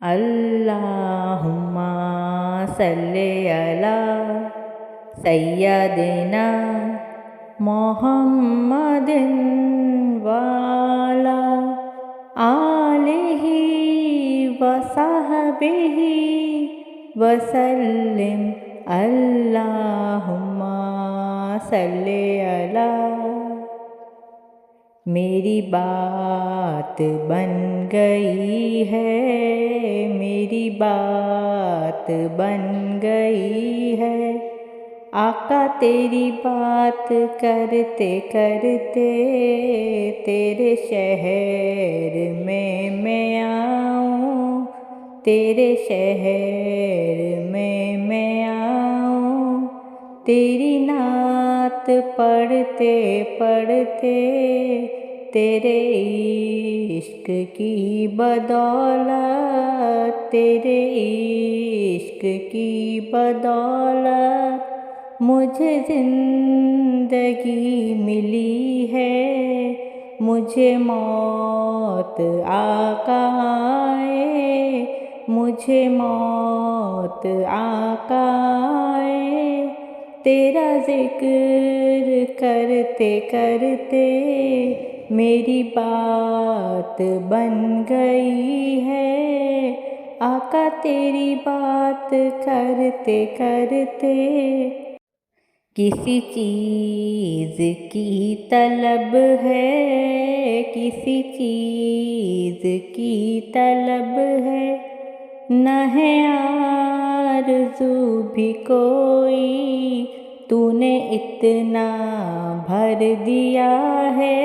अल्लाहुम्मा सल्ले अला सय्यदिना मोहम्मदिन वाला आलिही वसहबिही वसल्लिम। अल्लाहुम्मा सल्ले अला। मेरी बात बन गई है, मेरी बात बन गई है। आका तेरी बात करते करते तेरे शहर में मैं आऊँ, तेरे शहर में मैं आऊँ। तेरी नात पढ़ते पढ़ते तेरे इश्क की बदौलत, तेरे इश्क की बदौलत मुझे ज़िंदगी मिली है। मुझे मौत आका आए, मुझे मौत आका आए। तेरा ज़िक्र करते करते मेरी बात बन गई है। आका तेरी बात करते करते किसी चीज़ की तलब है, किसी चीज़ की तलब है। न है आरज़ू भी कोई, तूने इतना भर दिया है,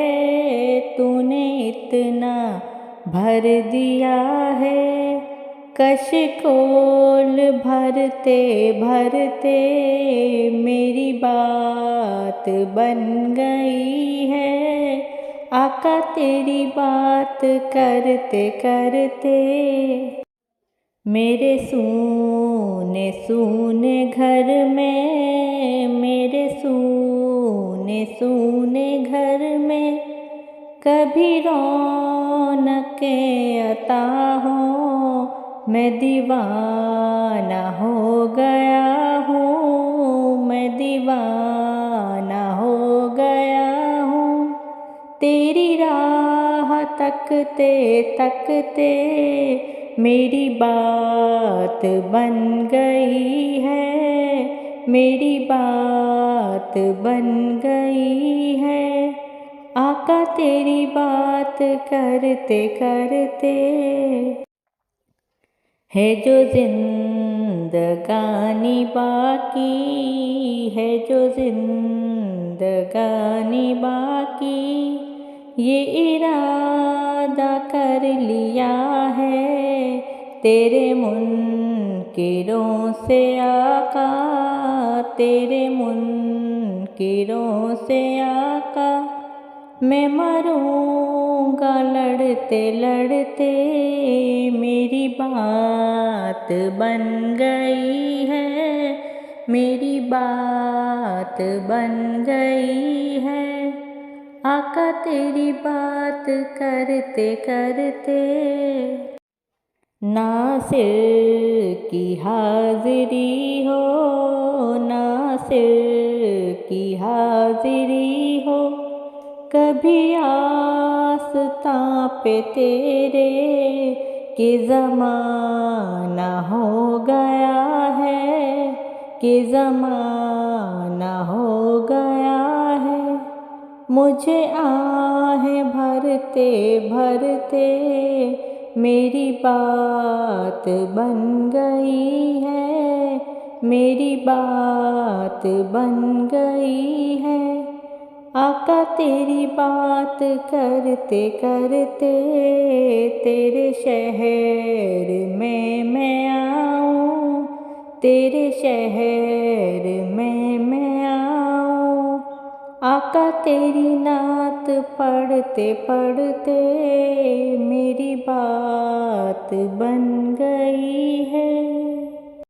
तूने इतना भर दिया है। कशकोल भरते भरते मेरी बात बन गई है। आका तेरी बात करते करते मेरे सूने सूने घर में, मेरे सूने सूने घर में कभी रौनकें अता हो। मैं दीवाना हो गया हूँ, मैं दीवाना हो गया हूँ। तेरी राह तकते तकते मेरी बात बन गई है, मेरी बात बन गई है। आका तेरी बात करते करते है जो जिंदगानी बाकी, है जो जिंदगानी बाकी। ये इरादा कर लिया है तेरे मुनकिरों से आका, तेरे मुनकिरों से आका। मैं मरूंगा लड़ते लड़ते, मेरी बात बन गई है, मेरी बात बन गई है। आका तेरी बात करते करते नासिर की हाजिरी हो, नासिर की हाजिरी हो। कभी आस्तां पे तेरे कि ज़माना हो गया है, कि ज़माना हो गया है। मुझे आहें भरते भरते मेरी बात बन गई है, मेरी बात बन गई है। आका तेरी बात करते करते तेरे शहर में मैं आऊँ, तेरे शहर में मैं आऊँ। आका तेरी नात पढ़ते पढ़ते मेरी बात बन गई है।